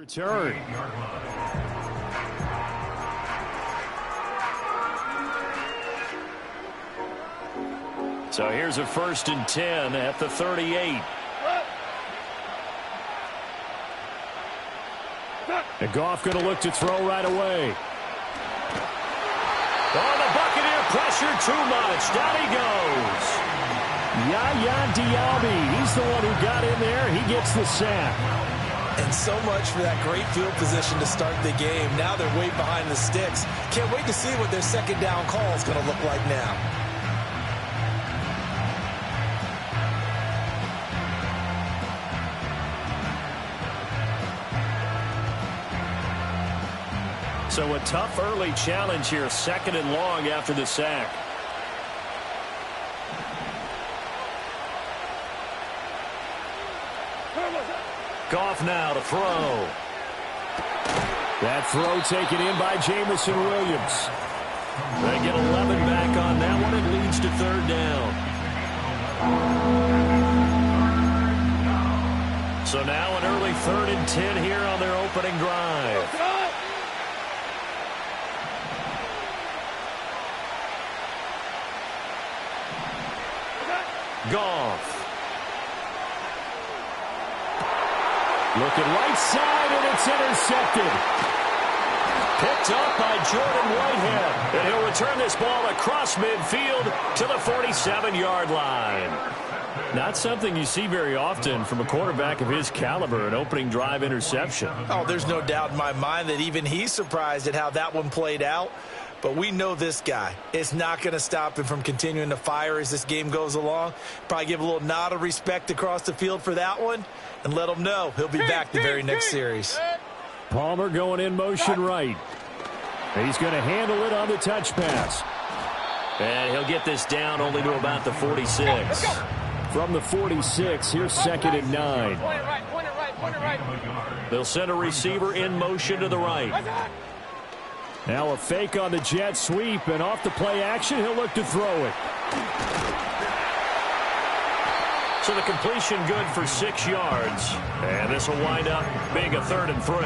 return. So here's a 1st and 10 at the 38. And Goff going to look to throw right away. Oh, the Buccaneer pressure too much. Down he goes. Yaya Diaby, he's the one who got in there. He gets the sack. And so much for that great field position to start the game. Now they're way behind the sticks. Can't wait to see what their second down call is going to look like now. So a tough early challenge here, 2nd and long after the sack. Goff now to throw. That throw taken in by Jamison Williams. They get 11 back on that one. It leads to 3rd down. So now an early 3rd and 10 here on their opening drive. Goff. Looking right side, and it's intercepted. Picked up by Jordan Whitehead. And he'll return this ball across midfield to the 47-yard line. Not something you see very often from a quarterback of his caliber, an opening drive interception. Oh, there's no doubt in my mind that even he's surprised at how that one played out. But we know this guy. It's not going to stop him from continuing to fire as this game goes along. Probably give a little nod of respect across the field for that one and let him know he'll be back the very next series. Palmer going in motion right. He's going to handle it on the touch pass. And he'll get this down only to about the 46. From the 46, here's 2nd and 9. Point it right. They'll send a receiver in motion to the right. Now a fake on the jet sweep, and off the play action, he'll look to throw it. So the completion good for 6 yards. And this will wind up being a 3rd and 3.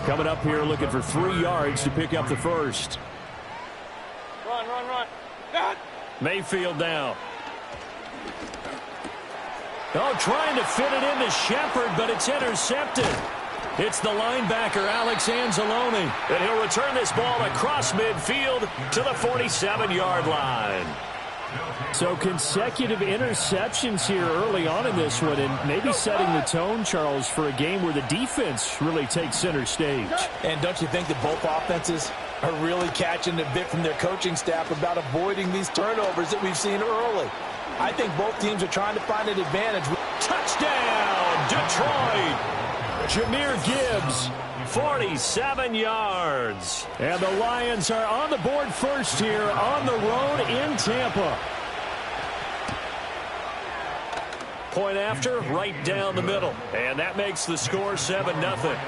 Coming up here looking for 3 yards to pick up the first. Run. Mayfield down. Oh, trying to fit it into Shepard, but it's intercepted. It's the linebacker, Alex Anzalone. And he'll return this ball across midfield to the 47-yard line. So consecutive interceptions here early on in this one, and maybe setting the tone, Charles, for a game where the defense really takes center stage. And don't you think that both offenses are really catching a bit from their coaching staff about avoiding these turnovers that we've seen early? I think both teams are trying to find an advantage. Touchdown, Detroit! Jahmyr Gibbs, 47 yards. And the Lions are on the board first here on the road in Tampa. Point after, right down the middle. And that makes the score 7-0.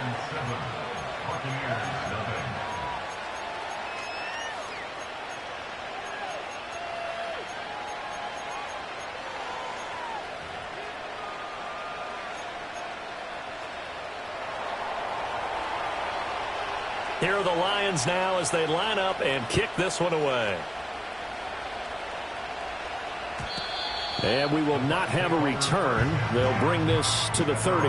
Here are the Lions now as they line up and kick this one away. And we will not have a return. They'll bring this to the 30.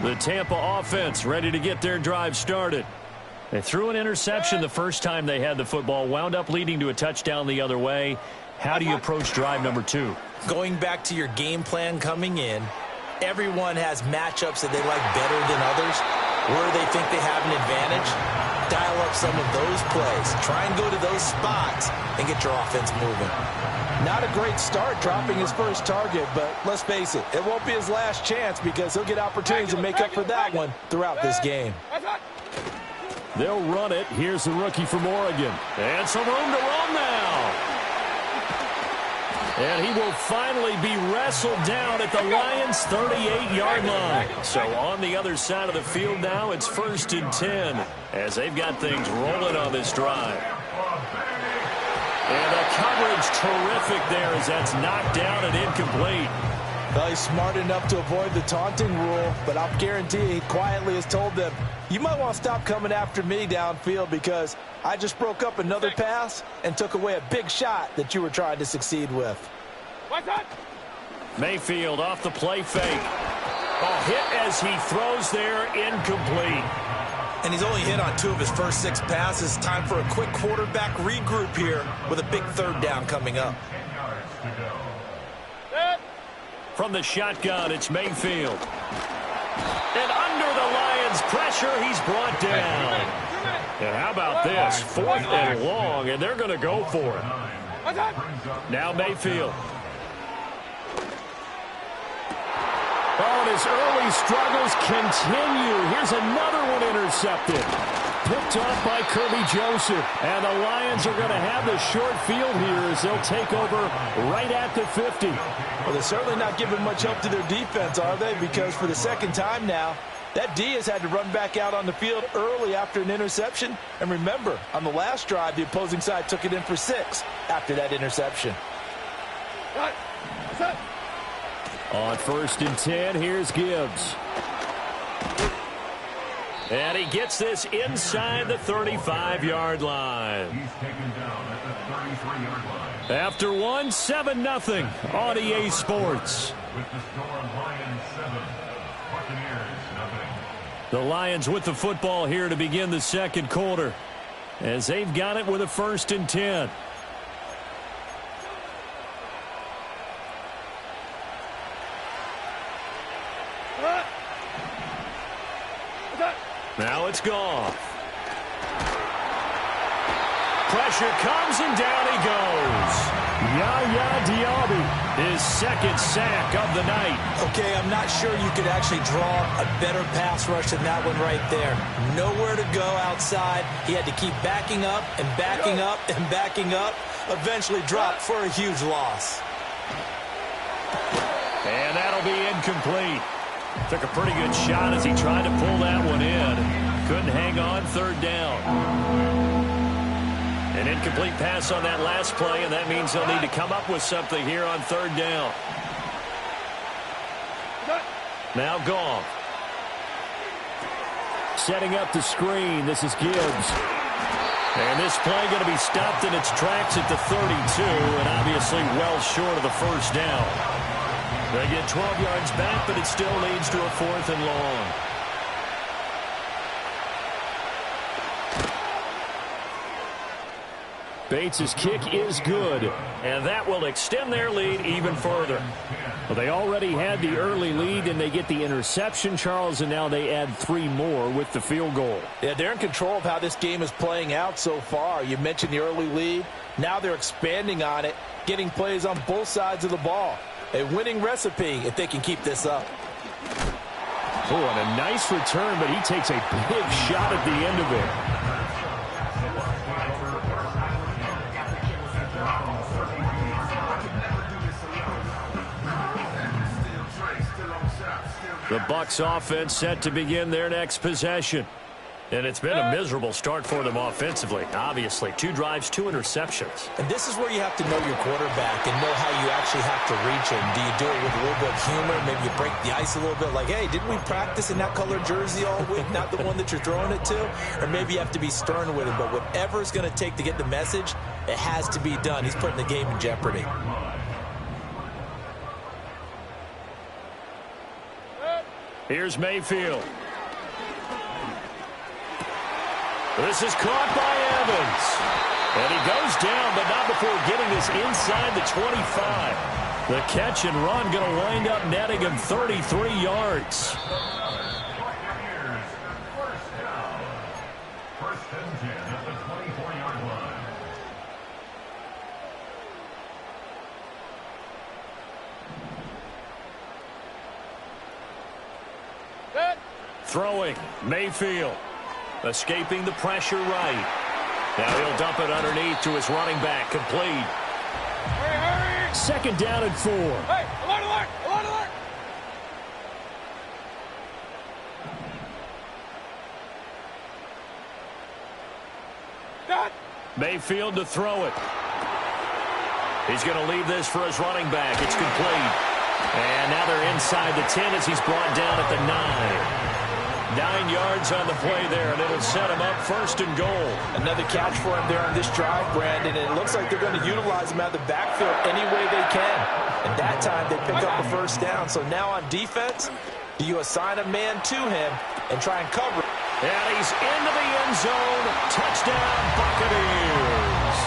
The Tampa offense ready to get their drive started. They threw an interception the first time they had the football, wound up leading to a touchdown the other way. How do you approach drive number 2? Going back to your game plan coming in, everyone has matchups that they like better than others, where they think they have an advantage. Dial up some of those plays. Try and go to those spots and get your offense moving. Not a great start dropping his first target, but let's face it, it won't be his last chance because he'll get opportunities to make up for that one throughout this game. They'll run it. Here's the rookie from Oregon. And some room to run now. And he will finally be wrestled down at the Lions' 38-yard line. So on the other side of the field now, it's 1st and 10 as they've got things rolling on this drive. And the coverage terrific there as that's knocked down and incomplete. Well, he's smart enough to avoid the taunting rule, but I'll guarantee he quietly has told them, you might want to stop coming after me downfield because I just broke up another pass and took away a big shot that you were trying to succeed with. Mayfield off the play fake. Oh, hit as he throws there, incomplete. And he's only hit on 2 of his first 6 passes. Time for a quick quarterback regroup here with a big 3rd down coming up. From the shotgun, it's Mayfield. And under the Lions' pressure, he's brought down. And how about this? 4th and long, and they're going to go for it. Now Mayfield. Oh, and his early struggles continue. Here's another one intercepted. Picked off by Kirby Joseph. And the Lions are going to have the short field here as they'll take over right at the 50. Well, they're certainly not giving much help to their defense, are they? Because for the 2nd time now, that D has had to run back out on the field early after an interception. And remember, on the last drive, the opposing side took it in for 6 after that interception. On 1st and 10, here's Gibbs. And he gets this inside the 35-yard line. He's taken down at the 33-yard line. After 7-0 on EA Sports. With the score, Lions 7, Buccaneers 0. The Lions with the football here to begin the 2nd quarter as they've got it with a 1st and 10. Now it's Goff. Pressure comes and down he goes. Yaya Diaby, his 2nd sack of the night. Okay, I'm not sure you could actually draw a better pass rush than that one right there. Nowhere to go outside. He had to keep backing up and backing up and backing up. Eventually dropped for a huge loss. And that'll be incomplete. Took a pretty good shot as he tried to pull that one in. Couldn't hang on, 3rd down. An incomplete pass on that last play, and that means they'll need to come up with something here on 3rd down. Now Goff. Setting up the screen. This is Gibbs. And this play going to be stopped in its tracks at the 32, and obviously well short of the 1st down. They get 12 yards back, but it still leads to a 4th and long. Bates' kick is good, and that will extend their lead even further. Well, they already had the early lead, and they get the interception, Charles, and now they add 3 more with the field goal. Yeah, they're in control of how this game is playing out so far. You mentioned the early lead. Now they're expanding on it, getting plays on both sides of the ball. A winning recipe if they can keep this up. Oh, and a nice return, but he takes a big shot at the end of it. The Bucs offense set to begin their next possession. And it's been a miserable start for them offensively. Obviously, 2 drives, 2 interceptions. And this is where you have to know your quarterback and know how you actually have to reach him. Do you do it with a little bit of humor? Maybe you break the ice a little bit like, hey, didn't we practice in that colored jersey all week? Not the one that you're throwing it to? Or maybe you have to be stern with him. But whatever it's going to take to get the message, it has to be done. He's putting the game in jeopardy. Here's Mayfield. This is caught by Evans. And he goes down, but not before getting this inside the 25. The catch and run going to wind up netting him 33 yards. First and 10 at the 24-yard line. Throwing, Mayfield. Escaping the pressure right. Now he'll dump it underneath to his running back, complete. Hurry, hurry! Second down and 4. Hey, alert, alert, alert, alert. Done. Mayfield to throw it. He's going to leave this for his running back. It's complete. And now they're inside the 10 as he's brought down at the 9. 9 yards on the play there, and it'll set him up first and goal. Another catch for him there on this drive, Brandon, and it looks like they're going to utilize him out of the backfield any way they can. And that time they pick up a first down. So now on defense, do you assign a man to him and try and cover? And he's into the end zone. Touchdown, Buccaneers.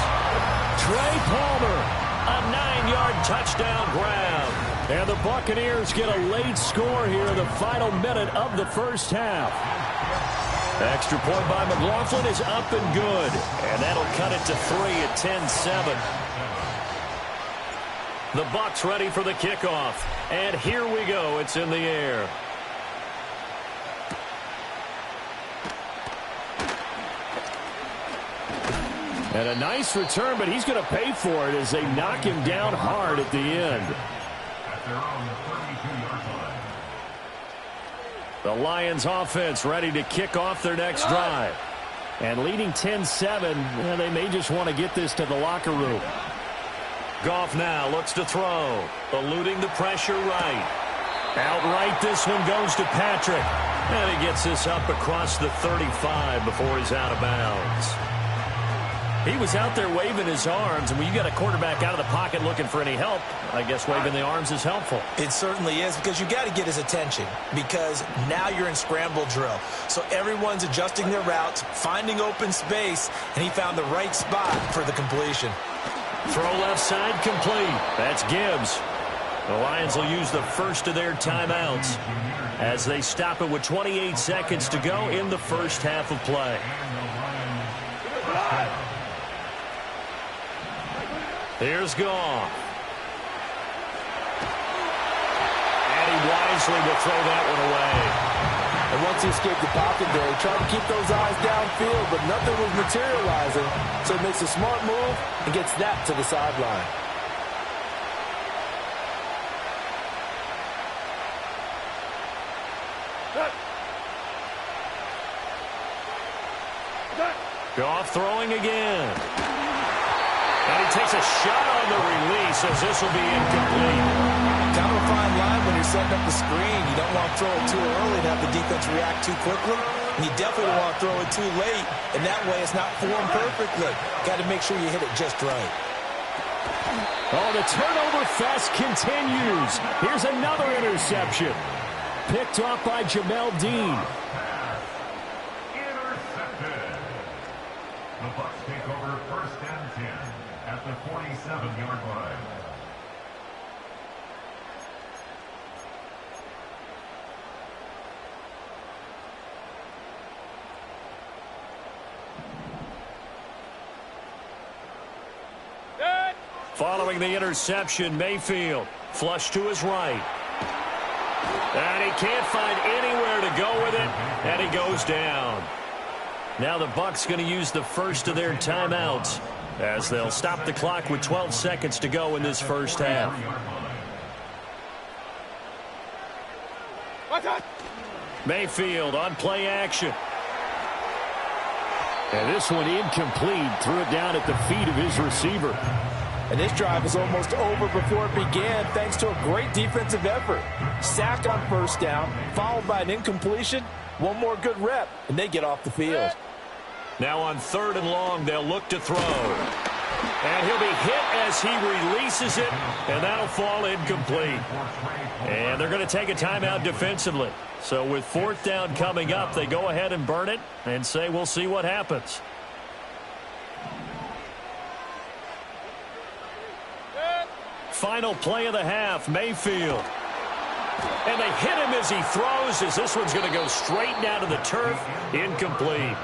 Trey Palmer, a 9-yard touchdown grab. And the Buccaneers get a late score here in the final minute of the first half. Extra point by McLaughlin is up and good. And that'll cut it to 3 at 10-7. The Bucs ready for the kickoff. And here we go. It's in the air. And a nice return, but he's going to pay for it as they knock him down hard at the end. At their own 32-yard line. The Lions offense ready to kick off their next drive. And leading 10-7, they may just want to get this to the locker room. Goff now looks to throw. Eluding the pressure right. Outright, this one goes to Patrick. And he gets this up across the 35 before he's out of bounds. He was out there waving his arms, and when you got a quarterback out of the pocket looking for any help, I guess waving the arms is helpful. It certainly is, because you got to get his attention, because now you're in scramble drill. So everyone's adjusting their routes, finding open space, and he found the right spot for the completion. Throw left side complete. That's Gibbs. The Lions will use the first of their timeouts as they stop it with 28 seconds to go in the first half of play. Here's Goff. And he wisely will throw that one away. And once he escaped the pocket there, he tried to keep those eyes downfield, but nothing was materializing. So he makes a smart move and gets that to the sideline. Goff throwing again. And he takes a shot on the release as this will be incomplete. Kind of a fine line when you're setting up the screen. You don't want to throw it too early and have the defense react too quickly. And you definitely don't want to throw it too late. And that way it's not formed perfectly. Got to make sure you hit it just right. Oh, the turnover fest continues. Here's another interception. Picked off by Jamel Dean. Intercepted. The Bucs take over first and 10 at the 47-yard line. Following the interception, Mayfield flush to his right. And he can't find anywhere to go with it, and he goes down. Now the Bucs going to use the first of their timeouts as they'll stop the clock with 12 seconds to go in this first half. Mayfield on play action. And this one incomplete. Threw it down at the feet of his receiver. And this drive is almost over before it began thanks to a great defensive effort. Sack on first down, followed by an incompletion. One more good rep, and they get off the field. Now on 3rd and long, they'll look to throw. And he'll be hit as he releases it, and that'll fall incomplete. And they're going to take a timeout defensively. So with 4th down coming up, they go ahead and burn it and say we'll see what happens. Final play of the half, Mayfield. And they hit him as he throws, as this one's going to go straight down to the turf. Incomplete.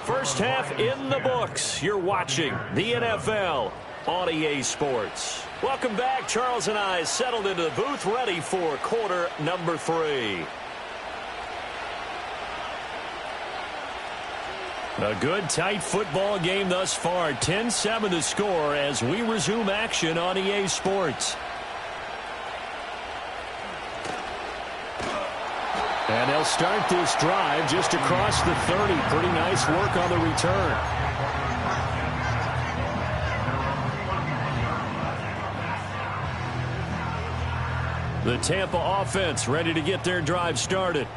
First half in the books. You're watching the NFL on EA Sports. Welcome back. Charles and I settled into the booth, ready for quarter number 3. A good, tight football game thus far. 10-7 the score as we resume action on EA Sports. And they'll start this drive just across the 30. Pretty nice work on the return. The Tampa offense ready to get their drive started.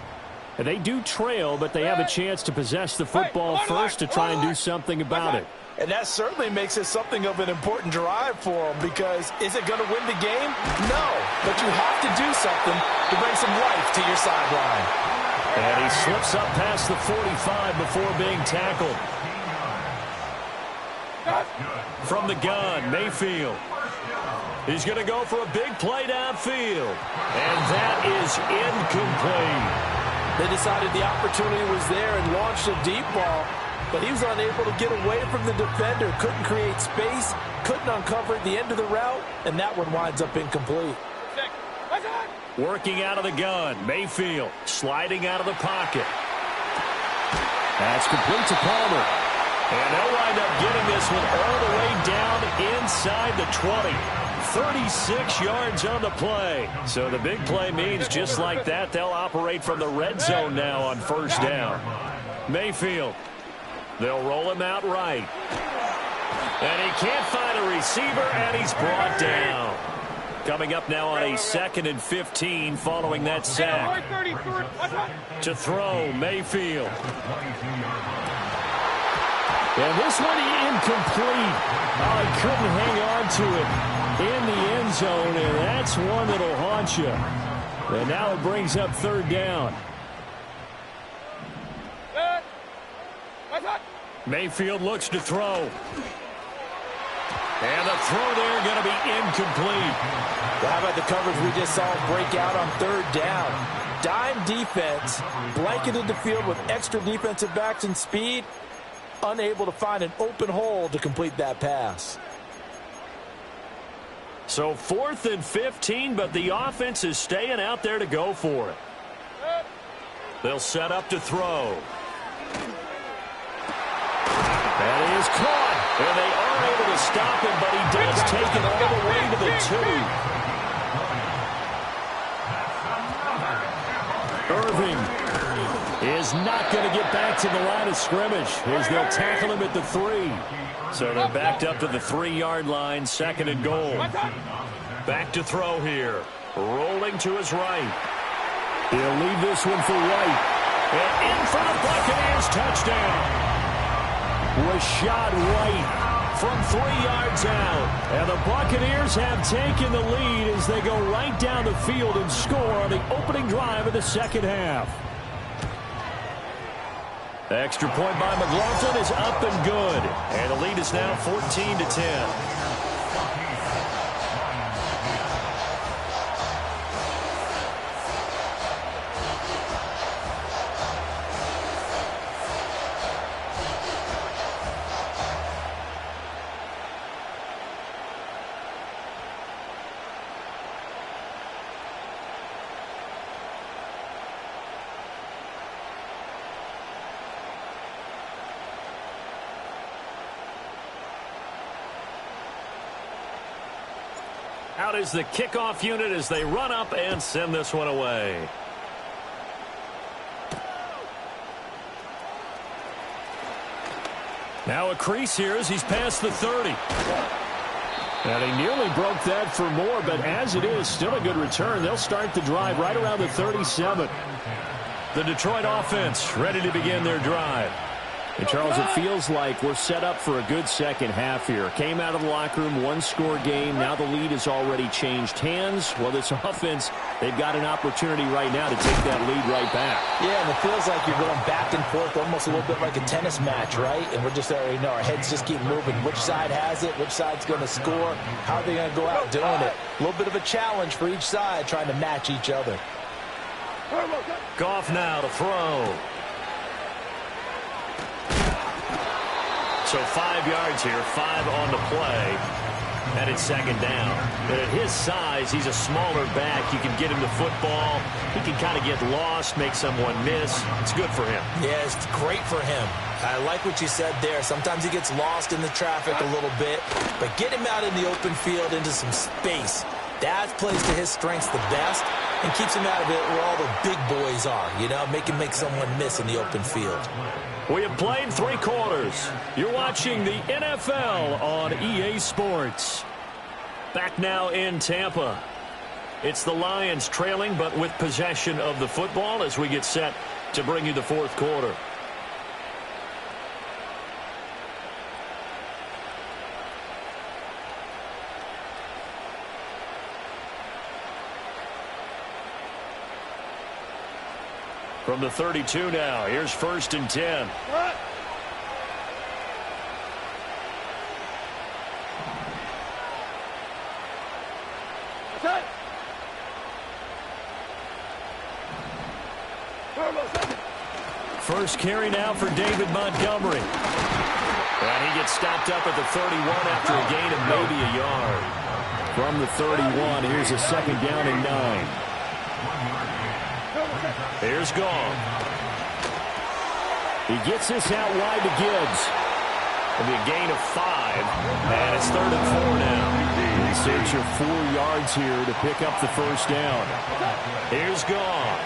They do trail, but they have a chance to possess the football first to try and do something about it. And that certainly makes it something of an important drive for them, because is it going to win the game? No, but you have to do something to bring some life to your sideline. And he slips up past the 45 before being tackled. From the gun, Mayfield. He's going to go for a big play downfield. And that is incomplete. They decided the opportunity was there and launched a deep ball, but he was unable to get away from the defender, couldn't create space, couldn't uncover the end of the route, and that one winds up incomplete. Working out of the gun, Mayfield sliding out of the pocket. That's complete to Palmer. And they'll wind up getting this one all the way down inside the 20. 36 yards on the play. So the big play means just like that, they'll operate from the red zone now on first down. Mayfield. They'll roll him out right. And he can't find a receiver, and he's brought down. Coming up now on a 2nd and 15 following that sack. To throw, Mayfield. And this one incomplete. Oh, he couldn't hang on to it in the end zone, and that's one that'll haunt you. And now it brings up 3rd down. Mayfield looks to throw. And the throw there going to be incomplete. Well, how about the coverage we just saw break out on 3rd down? Dime defense, blanketed the field with extra defensive backs and speed, unable to find an open hole to complete that pass. So 4th and 15, but the offense is staying out there to go for it. They'll set up to throw. And he is caught. And they are able to stop him, but he does take it all the way to the 2. Irving is not going to get back to the line of scrimmage as they'll tackle him at the 3. So they're backed up to the 3-yard line, 2nd and goal. Back to throw here. Rolling to his right. He'll leave this one for White. And in for the Buccaneers, touchdown. Rashad White from 3 yards out. And the Buccaneers have taken the lead as they go right down the field and score on the opening drive of the 2nd half. The extra point by McLaughlin is up and good. And the lead is now 14-10. Out is the kickoff unit as they run up and send this one away. Now a crease here as he's past the 30. And he nearly broke that for more, but as it is, still a good return. They'll start the drive right around the 37. The Detroit offense ready to begin their drive. And Charles, it feels like we're set up for a good second half here. Came out of the locker room, 1-score game. Now the lead has already changed hands. Well, this offense, they've got an opportunity right now to take that lead right back. Yeah, and it feels like you're going back and forth, almost a little bit like a tennis match, right? And we're just already know our heads just keep moving. Which side has it? Which side's going to score? How are they going to go out doing it? A little bit of a challenge for each side, trying to match each other. Goff now to throw. So 5 yards here, 5 on the play, and it's 2nd down. And at his size, he's a smaller back. You can get him the football. He can kind of get lost, make someone miss. It's good for him. Yeah, it's great for him. I like what you said there. Sometimes he gets lost in the traffic a little bit, but get him out in the open field into some space. That plays to his strengths the best and keeps him out of it where all the big boys are, you know, make someone miss in the open field. We have played 3 quarters. You're watching the NFL on EA Sports. Back now in Tampa. It's the Lions trailing, but with possession of the football as we get set to bring you the 4th quarter. From the 32 now, here's 1st and 10. What? Attack! First carry now for David Montgomery. And he gets stopped up at the 31 after a gain of maybe a yard. From the 31, here's a 2nd down and 9. Here's Gone. He gets this out wide to Gibbs. It'll be a gain of 5, and it's 3rd and 4 now. In search of 4 yards here to pick up the 1st down. Here's Gone.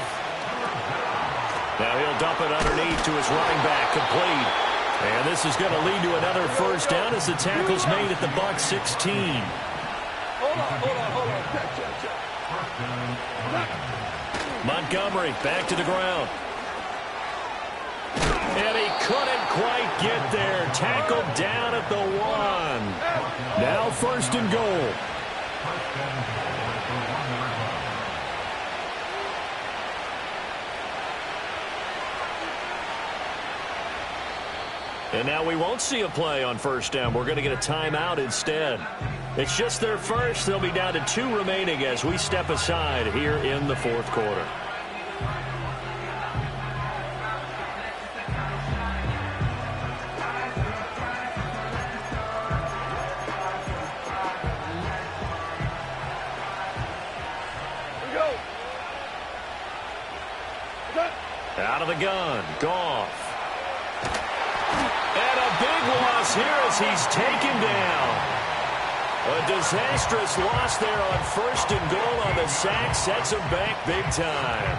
Now he'll dump it underneath to his running back, complete. And this is going to lead to another 1st down as the tackle's made at the Bucs 16. Hold on. Check. Montgomery back to the ground. And he couldn't quite get there. Tackled down at the 1. Now 1st and goal. And now we won't see a play on 1st down. We're going to get a timeout instead. It's just their first. They'll be down to 2 remaining as we step aside here in the 4th quarter. Out of the gun, Goff. And a big loss here as he's taken down. A disastrous loss there on 1st and goal on the sack. Sets him back big time.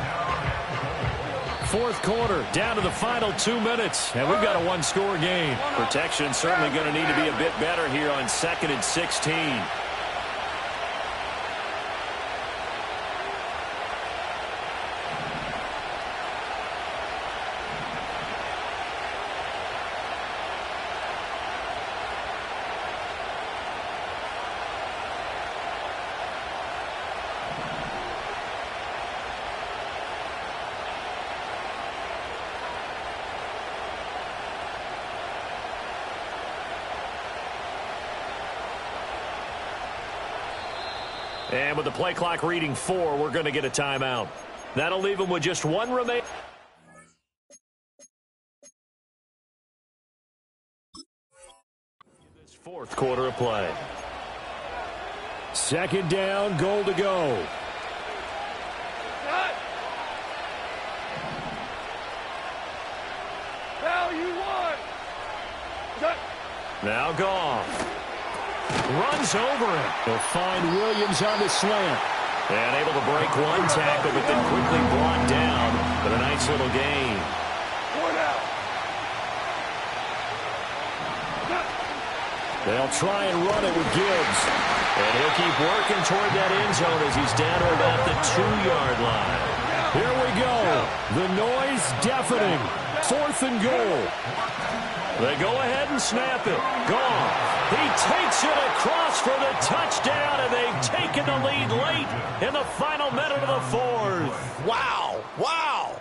4th quarter, down to the final 2 minutes. And we've got a 1-score game. Protection certainly going to need to be a bit better here on 2nd and 16. And with the play clock reading 4, we're going to get a timeout. That'll leave them with just 1 remaining. This 4th quarter of play. 2nd down, goal to go. Now you won. Now Goff. Runs over it. They'll find Williams on the slant. And able to break 1 tackle, but then quickly brought down with a nice little gain. 1 out. They'll try and run it with Gibbs. And he'll keep working toward that end zone as he's down to about the 2-yard line. Here we go. The noise deafening. 4th and goal. They go ahead and snap it. Gone. He takes it across for the touchdown, and they've taken the lead late in the final minute of the 4th. Wow.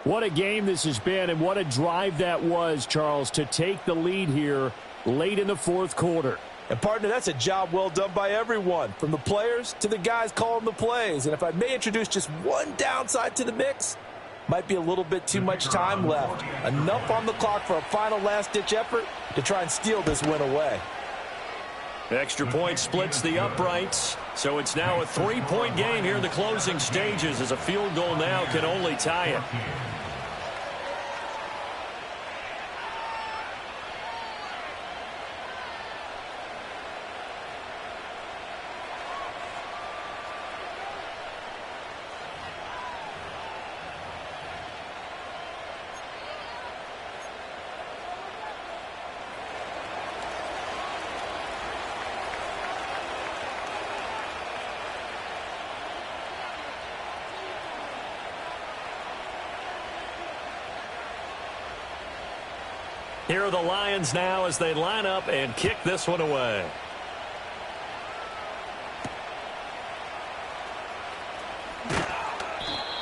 What a game this has been, and what a drive that was, Charles, to take the lead here late in the 4th quarter. And, partner, that's a job well done by everyone, from the players to the guys calling the plays. And if I may introduce just one downside to the mix, might be a little bit too much time left. Enough on the clock for a final last-ditch effort to try and steal this win away. Extra point splits the uprights, so it's now a 3-point game here in the closing stages as a field goal now can only tie it. Here are the Lions now as they line up and kick this one away.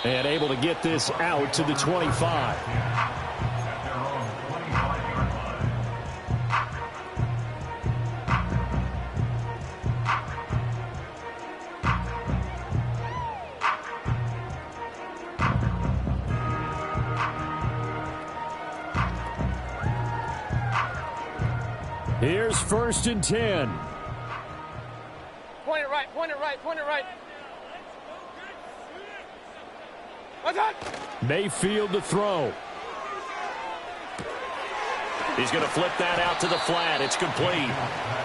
And able to get this out to the 25. Here's 1st and 10. Point it right, point it right, point it right. What's that? Mayfield to throw. He's going to flip that out to the flat. It's complete.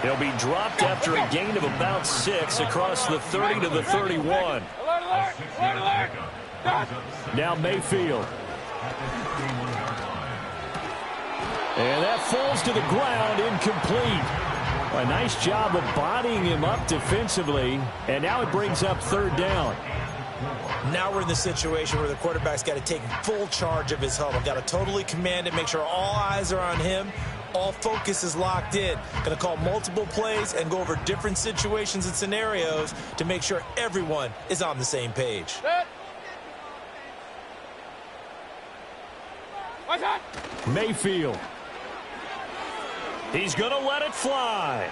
He'll be dropped after a gain of about 6 across the 30 to the 31. Alert, alert, alert, alert. Done. Now Mayfield. And that falls to the ground, incomplete. A nice job of bodying him up defensively, and now it brings up 3rd down. Now we're in the situation where the quarterback's got to take full charge of his huddle. Got to totally command it, make sure all eyes are on him. All focus is locked in. Going to call multiple plays and go over different situations and scenarios to make sure everyone is on the same page. Set. What's that? Mayfield. He's going to let it fly.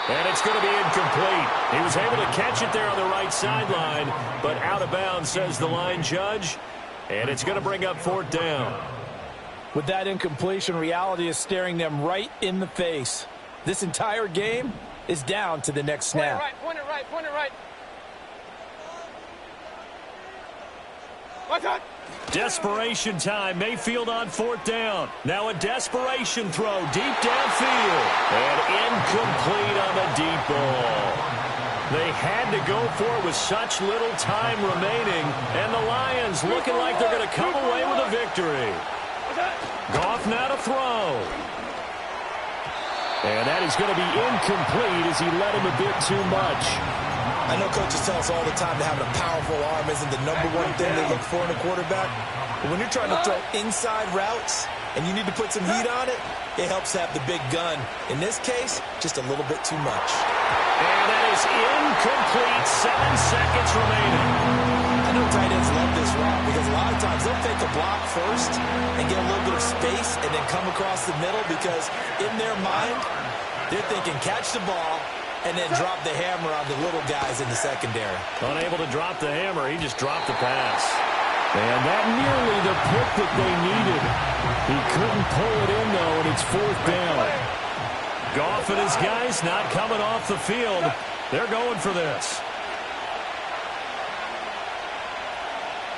And it's going to be incomplete. He was able to catch it there on the right sideline, but out of bounds, says the line judge. And it's going to bring up 4th down. With that incompletion, reality is staring them right in the face. This entire game is down to the next snap. Point it right, point it right. What's that? Desperation time. Mayfield on 4th down. Now a desperation throw deep downfield. And incomplete on the deep ball. They had to go for it with such little time remaining. And the Lions looking like they're going to come away with a victory. Goff now to throw. And that is going to be incomplete as he led him a bit too much. I know coaches tell us all the time that having a powerful arm isn't the number one thing they look for in a quarterback. But when you're trying to throw inside routes and you need to put some heat on it, it helps have the big gun. In this case, just a little bit too much. And that is incomplete. 7 seconds remaining. I know tight ends love this route because a lot of times they'll fake a block first and get a little bit of space and then come across the middle because in their mind, they're thinking catch the ball and then drop the hammer on the little guys in the secondary. Unable to drop the hammer, he just dropped the pass. And that nearly the pick that they needed. He couldn't pull it in, though, and it's 4th down. Goff and his guys not coming off the field. They're going for this.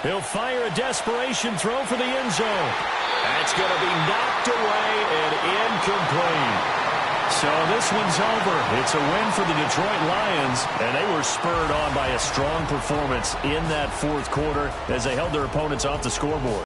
He'll fire a desperation throw for the end zone. That's going to be knocked away and incomplete. So this one's over. It's a win for the Detroit Lions, and they were spurred on by a strong performance in that 4th quarter as they held their opponents off the scoreboard.